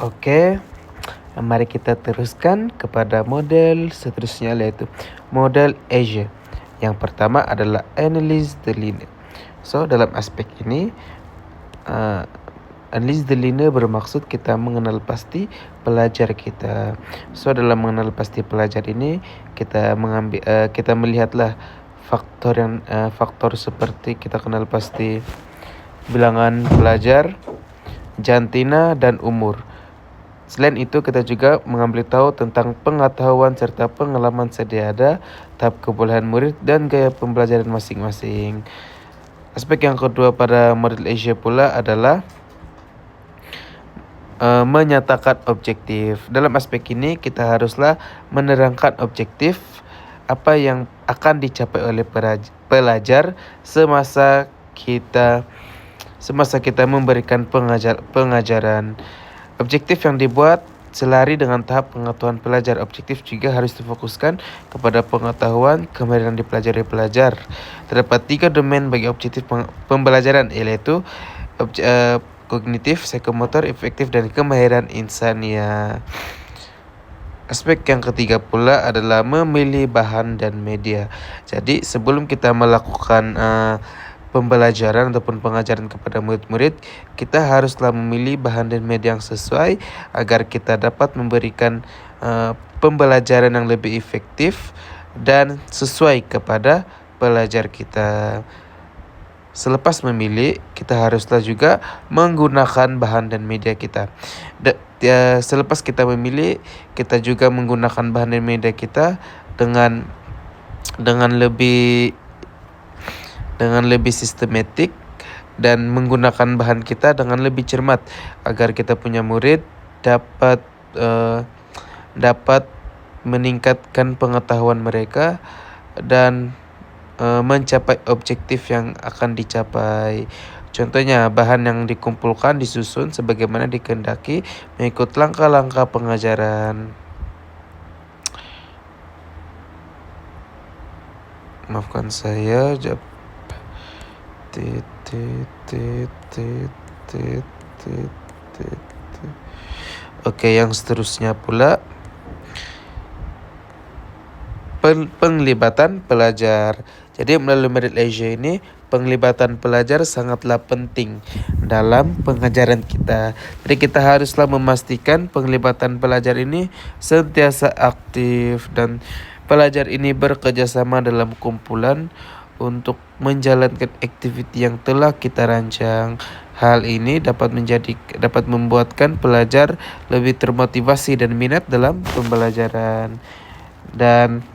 Oke, mari kita teruskan kepada model seterusnya, yaitu model Asia. Yang pertama adalah analyze the linear. So, dalam aspek ini, analyze the linear bermaksud kita mengenal pasti pelajar kita. So, dalam mengenal pasti pelajar ini, kita melihatlah faktor seperti kita kenal pasti bilangan pelajar, jantina, dan umur. Selain itu, kita juga mengambil tahu tentang pengetahuan serta pengalaman sedia ada, tahap kebolehan murid, dan gaya pembelajaran masing-masing. Aspek yang kedua pada model Asia pula adalah menyatakan objektif. Dalam aspek ini, kita haruslah menerangkan objektif apa yang akan dicapai oleh pelajar semasa kita memberikan pengajaran. Objektif yang dibuat selari dengan tahap pengetahuan pelajar. Objektif juga harus difokuskan kepada pengetahuan kemahiran dipelajari pelajar. Terdapat 3 domain bagi objektif pembelajaran, yaitu kognitif, psikomotor, efektif, dan kemahiran insania. Aspek yang ketiga pula adalah memilih bahan dan media. Jadi sebelum kita melakukan pembelajaran ataupun pengajaran kepada murid-murid, kita haruslah memilih bahan dan media yang sesuai agar kita dapat memberikan pembelajaran yang lebih efektif dan sesuai kepada pelajar kita. Selepas memilih, kita haruslah juga menggunakan bahan dan media kita. Selepas kita memilih, kita juga menggunakan bahan dan media kita dengan lebih sistematik dan menggunakan bahan kita dengan lebih cermat agar kita punya murid dapat meningkatkan pengetahuan mereka dan mencapai objektif yang akan dicapai. Contohnya, bahan yang dikumpulkan disusun sebagaimana dikehendaki mengikut langkah-langkah pengajaran. Maafkan saya, Oke, yang seterusnya pula penglibatan pelajar. Jadi melalui model Asia ini, penglibatan pelajar sangatlah penting dalam pengajaran kita. Jadi kita haruslah memastikan penglibatan pelajar ini sentiasa aktif dan pelajar ini bekerjasama dalam kumpulan untuk menjalankan aktiviti yang telah kita rancang. Hal ini dapat membuatkan pelajar lebih termotivasi dan minat dalam pembelajaran. Dan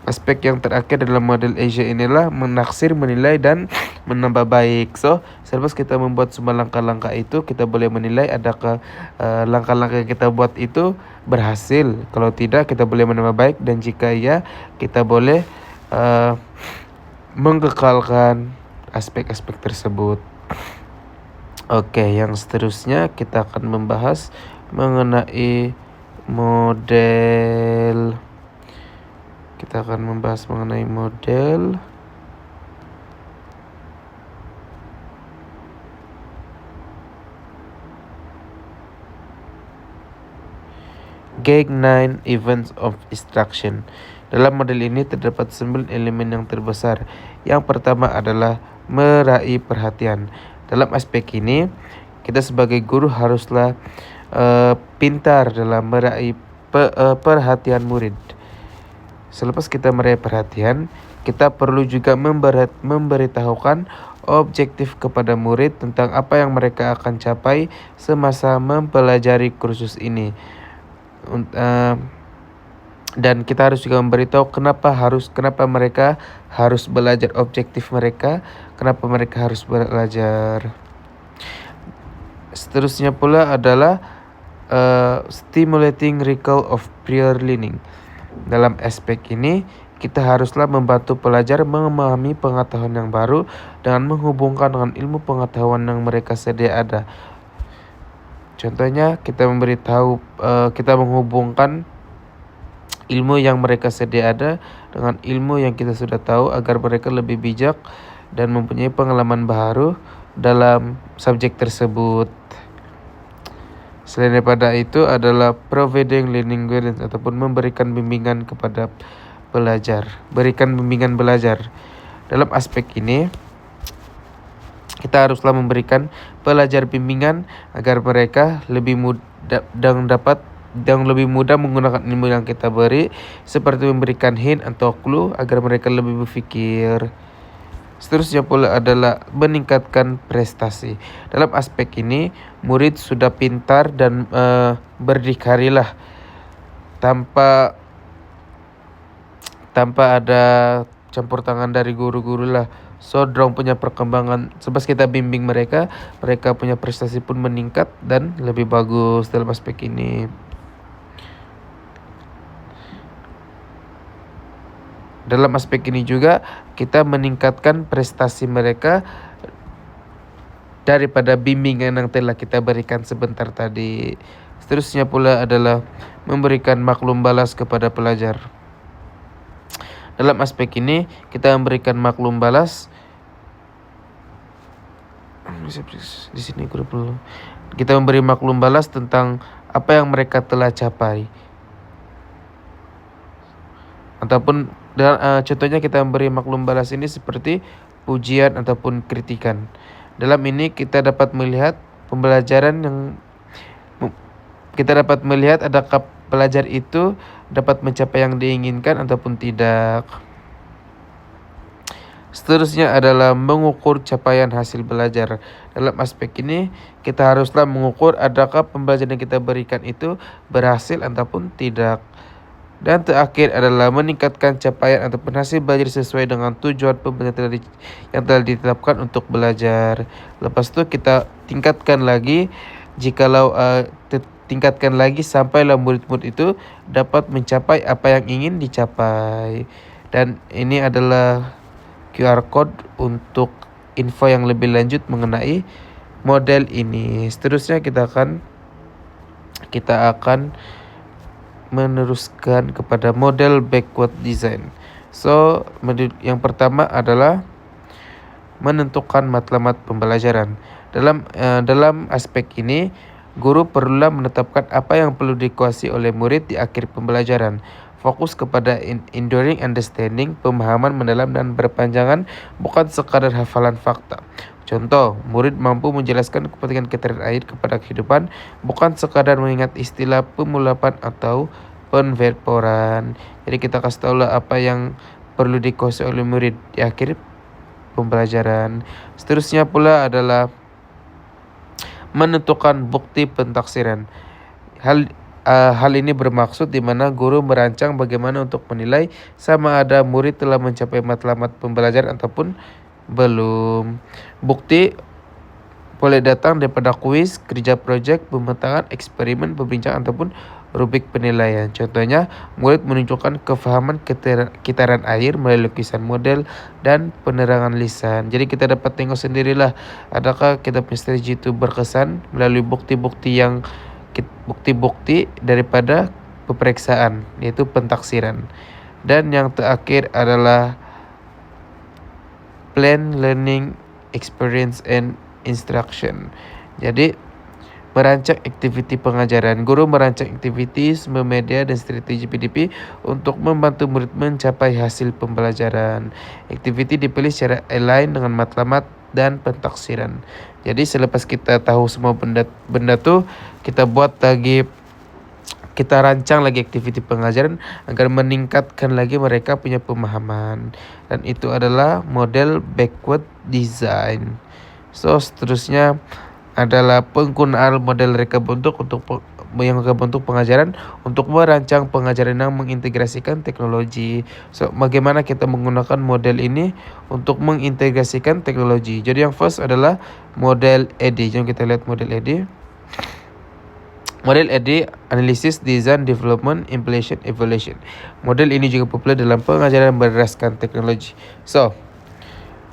aspek yang terakhir dalam model Asia inilah menaksir, menilai, dan menambah baik. So, selepas kita membuat semua langkah-langkah itu, kita boleh menilai adakah langkah-langkah yang kita buat itu berhasil. Kalau tidak, kita boleh menambah baik, dan jika iya, kita boleh mengekalkan aspek-aspek tersebut. Oke, yang seterusnya kita akan membahas mengenai model. Kita akan membahas mengenai model Gag 9 Events of Instruction. Dalam model ini terdapat 9 elemen yang terbesar. Yang pertama adalah meraih perhatian. Dalam aspek ini, kita sebagai guru haruslah pintar dalam meraih perhatian murid. Selepas kita meraih perhatian, kita perlu juga memberitahukan objektif kepada murid tentang apa yang mereka akan capai semasa mempelajari kursus ini. Dan kita harus juga memberitahu kenapa mereka harus belajar, objektif mereka, kenapa mereka harus belajar. Seterusnya pula adalah stimulating recall of prior learning. Dalam aspek ini, kita haruslah membantu pelajar memahami pengetahuan yang baru dengan menghubungkan dengan ilmu pengetahuan yang mereka sedia ada. Contohnya, kita menghubungkan ilmu yang mereka sedia ada dengan ilmu yang kita sudah tahu agar mereka lebih bijak dan mempunyai pengalaman baru dalam subjek tersebut. Selain daripada itu adalah providing learning guidance ataupun memberikan bimbingan kepada pelajar. Berikan bimbingan belajar. Dalam aspek ini, kita haruslah memberikan pelajar bimbingan agar mereka lebih mudah dan lebih mudah menggunakan ilmu yang kita beri, seperti memberikan hint atau clue agar mereka lebih berpikir. Seterusnya pula adalah meningkatkan prestasi. Dalam aspek ini, murid sudah pintar dan berdikarilah tanpa ada campur tangan dari guru-guru lah. So, dorang punya perkembangan, sebab kita bimbing mereka punya prestasi pun meningkat dan lebih bagus dalam aspek ini. Dalam aspek ini juga kita meningkatkan prestasi mereka daripada bimbingan yang telah kita berikan sebentar tadi. Seterusnya pula adalah memberikan maklum balas kepada pelajar. Dalam aspek ini kita memberikan maklum balas. Di sini perlu. Kita memberi maklum balas tentang apa yang mereka telah capai. Ataupun contohnya kita memberi maklum balas ini seperti pujian ataupun kritikan. Dalam ini kita dapat melihat pembelajaran yang kita dapat melihat adakah pelajar itu dapat mencapai yang diinginkan ataupun tidak. Seterusnya adalah mengukur capaian hasil belajar. Dalam aspek ini kita haruslah mengukur adakah pembelajaran yang kita berikan itu berhasil ataupun tidak. Dan terakhir adalah meningkatkan capaian ataupun hasil belajar sesuai dengan tujuan pembelajaran yang telah ditetapkan untuk belajar. Lepas itu kita tingkatkan lagi, tingkatkan lagi sampailah murid-murid itu dapat mencapai apa yang ingin dicapai. Dan ini adalah QR code untuk info yang lebih lanjut mengenai model ini. Seterusnya kita akan meneruskan kepada model backward design. So, yang pertama adalah menentukan matlamat pembelajaran. Dalam aspek ini, guru perlulah menetapkan apa yang perlu dikuasai oleh murid di akhir pembelajaran. Fokus kepada enduring understanding, pemahaman mendalam dan berpanjangan, bukan sekadar hafalan fakta. Contoh, murid mampu menjelaskan kepentingan keterangan air kepada kehidupan, bukan sekadar mengingat istilah pemulapan atau penverporan. Jadi kita kasih tahu lah apa yang perlu dikuasai oleh murid di akhir pembelajaran. Seterusnya pula adalah menentukan bukti pentaksiran. Hal ini bermaksud di mana guru merancang bagaimana untuk menilai sama ada murid telah mencapai matlamat pembelajaran ataupun belum. Bukti boleh datang daripada kuis, kerja projek, pemetaan, eksperimen, perbincangan ataupun rubrik penilaian. Contohnya, murid menunjukkan kefahaman kitaran air melalui lukisan model dan penerangan lisan. Jadi kita dapat tengok sendirilah adakah kita punya strategi itu berkesan melalui bukti-bukti daripada peperiksaan, yaitu pentaksiran. Dan yang terakhir adalah plan, learning, experience, and instruction. Jadi merancang aktiviti pengajaran. Guru merancang aktivitas, media dan strategi PDP untuk membantu murid mencapai hasil pembelajaran. Aktiviti dipilih secara align dengan matlamat dan pentaksiran. Jadi selepas kita tahu semua benda tu, kita rancang lagi aktiviti pengajaran agar meningkatkan lagi mereka punya pemahaman. Dan itu adalah model backward design. So, seterusnya adalah penggunaan model reka bentuk pengajaran untuk merancang pengajaran yang mengintegrasikan teknologi. So, bagaimana kita menggunakan model ini untuk mengintegrasikan teknologi? Jadi yang first adalah model ED. Jom kita lihat model ED. Model ED, Analysis, Design, Development, Implementation, Evaluation. Model ini juga populer dalam pengajaran berdasarkan teknologi. So,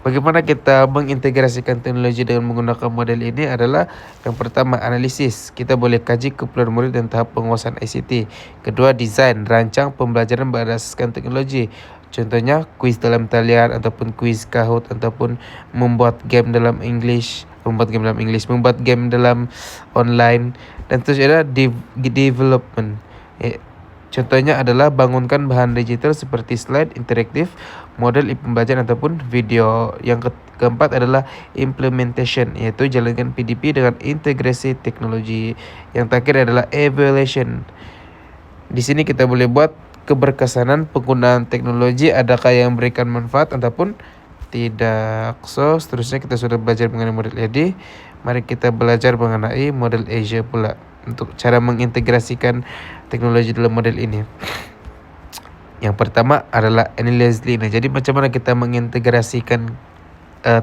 bagaimana kita mengintegrasikan teknologi dengan menggunakan model ini adalah yang pertama, analisis. Kita boleh kaji keperluan murid dan tahap penguasaan ICT. Kedua, desain. Rancang pembelajaran berdasarkan teknologi. Contohnya, kuis dalam talian ataupun kuis Kahoot ataupun membuat game dalam English membuat game dalam English, membuat game dalam online, dan terus ada development. Contohnya adalah bangunkan bahan digital seperti slide interaktif, model pembelajaran ataupun video. Yang keempat adalah implementation, yaitu jalankan PDP dengan integrasi teknologi. Yang terakhir adalah evaluation. Di sini kita boleh buat keberkesanan penggunaan teknologi, adakah yang memberikan manfaat ataupun tidak. So, seterusnya kita sudah belajar mengenai model ED. Mari kita belajar mengenai model Asia pula untuk cara mengintegrasikan teknologi dalam model ini. Yang pertama adalah analyze. Nah, jadi macam mana kita mengintegrasikan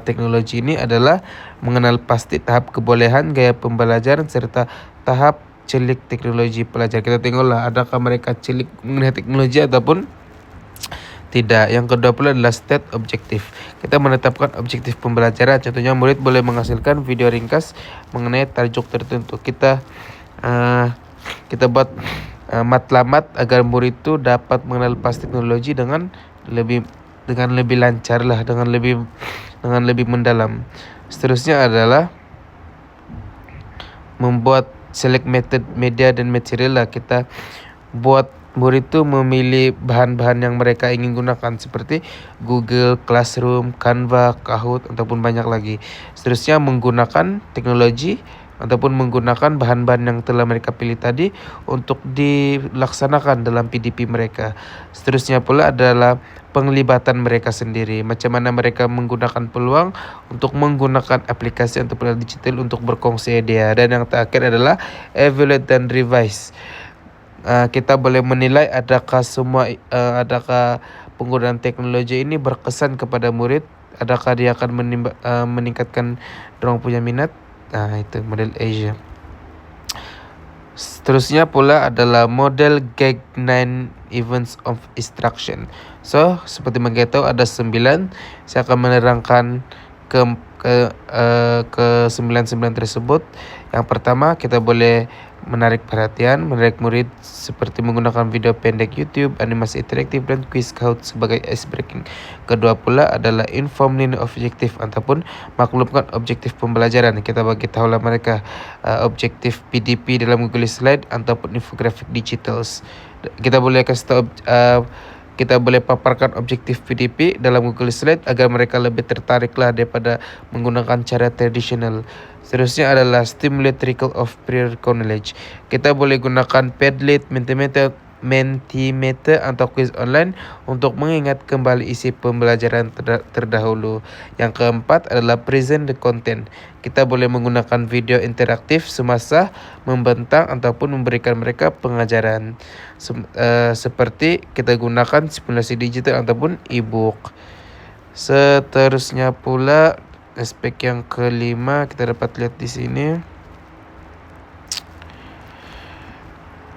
teknologi ini adalah mengenal pasti tahap kebolehan, gaya pembelajaran, serta tahap celik teknologi pelajar. Kita tengoklah adakah mereka celik mengenai teknologi ataupun tidak. Yang kedua pula adalah state objektif. Kita menetapkan objektif pembelajaran. Contohnya murid boleh menghasilkan video ringkas mengenai tajuk tertentu. Kita buat matlamat agar murid itu dapat mengenal pasti teknologi dengan lebih lancar lah, dengan lebih mendalam. Seterusnya adalah membuat select method media dan material lah. Kita buat murid itu memilih bahan-bahan yang mereka ingin gunakan seperti Google Classroom, Canva, Kahoot ataupun banyak lagi. Seterusnya menggunakan teknologi ataupun menggunakan bahan-bahan yang telah mereka pilih tadi untuk dilaksanakan dalam PDP mereka. Seterusnya pula adalah penglibatan mereka sendiri, macam mana mereka menggunakan peluang untuk menggunakan aplikasi ataupun digital untuk berkongsi idea. Dan yang terakhir adalah evaluate dan revise. Kita boleh menilai adakah penggunaan teknologi ini berkesan kepada murid, adakah dia akan meningkatkan dorong punya minat. Itu model Asia. Seterusnya pula adalah model Gagnon Events of Instruction. So, seperti mereka tahu ada 9. Saya akan menerangkan ke 9 tersebut. Yang pertama, kita boleh menarik murid seperti menggunakan video pendek YouTube, animasi interaktif, dan quiz Kahoot sebagai ice breaking. Kedua pula adalah inform learning objektif ataupun maklumkan objektif pembelajaran. Kita bagi tahulah mereka objektif PDP dalam Google Slide ataupun infografik digitals. Kita boleh kita boleh paparkan objektif PDP dalam Google Slide agar mereka lebih tertariklah daripada menggunakan cara tradisional. Seterusnya adalah stimulate recall of prior knowledge. Kita boleh gunakan Padlet, Mentimeter atau quiz online untuk mengingat kembali isi pembelajaran terdahulu. Yang keempat adalah present the content. Kita boleh menggunakan video interaktif semasa membentang ataupun memberikan mereka pengajaran. Seperti kita gunakan simulasi digital ataupun e-book. Seterusnya pula aspek yang kelima kita dapat lihat di sini.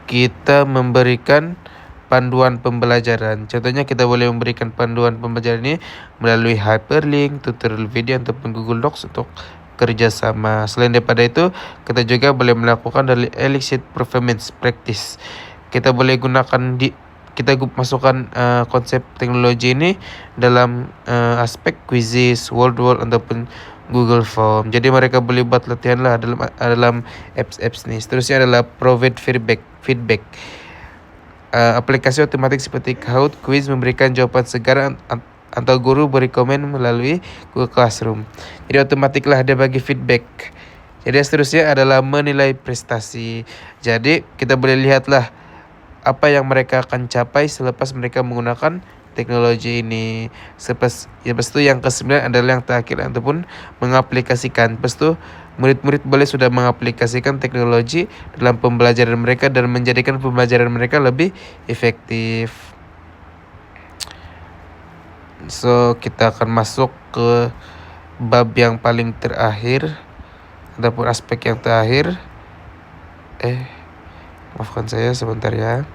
Kita memberikan panduan pembelajaran. Contohnya kita boleh memberikan panduan pembelajaran ini melalui hyperlink, tutorial video ataupun Google Docs untuk kerjasama. Selain daripada itu, kita juga boleh melakukan dari Elixir Performance Practice. Kita boleh gunakan kita masukkan konsep teknologi ini dalam aspek quizzes, World ataupun Google Form. Jadi mereka boleh buat latihan lah dalam apps ni. Seterusnya adalah provide feedback. Aplikasi otomatik seperti Kahoot Quiz memberikan jawaban segera atau guru beri komen melalui Google Classroom. Jadi otomatiklah dia bagi feedback. Jadi seterusnya adalah menilai prestasi. Jadi kita boleh lihatlah apa yang mereka akan capai selepas mereka menggunakan teknologi ini. Lepas itu yang ke-9 adalah yang terakhir ataupun mengaplikasikan. Lepas itu murid-murid boleh sudah mengaplikasikan teknologi dalam pembelajaran mereka dan menjadikan pembelajaran mereka lebih efektif. So, kita akan masuk ke bab yang paling terakhir ataupun aspek yang terakhir. Maafkan saya sebentar ya.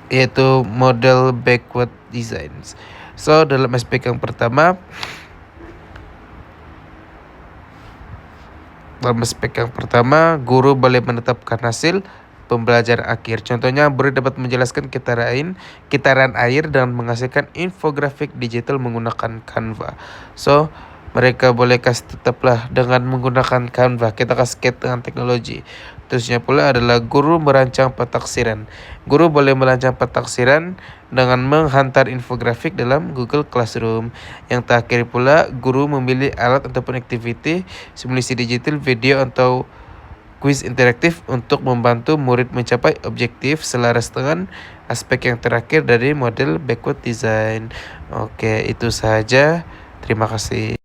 Yaitu model backward designs. So, dalam aspek yang pertama, guru boleh menetapkan hasil pembelajaran akhir. Contohnya, murid dapat menjelaskan kitaran air dengan menghasilkan infografik digital menggunakan Canva. So, mereka boleh kasih tetaplah dengan menggunakan Canva. Kita cascade dengan teknologi. Terusnya pula adalah guru merancang pentaksiran. Guru boleh merancang pentaksiran dengan menghantar infografik dalam Google Classroom. Yang terakhir pula, guru memilih alat ataupun aktiviti, simulasi digital, video atau kuis interaktif untuk membantu murid mencapai objektif selaras dengan aspek yang terakhir dari model backward design. Oke, itu saja. Terima kasih.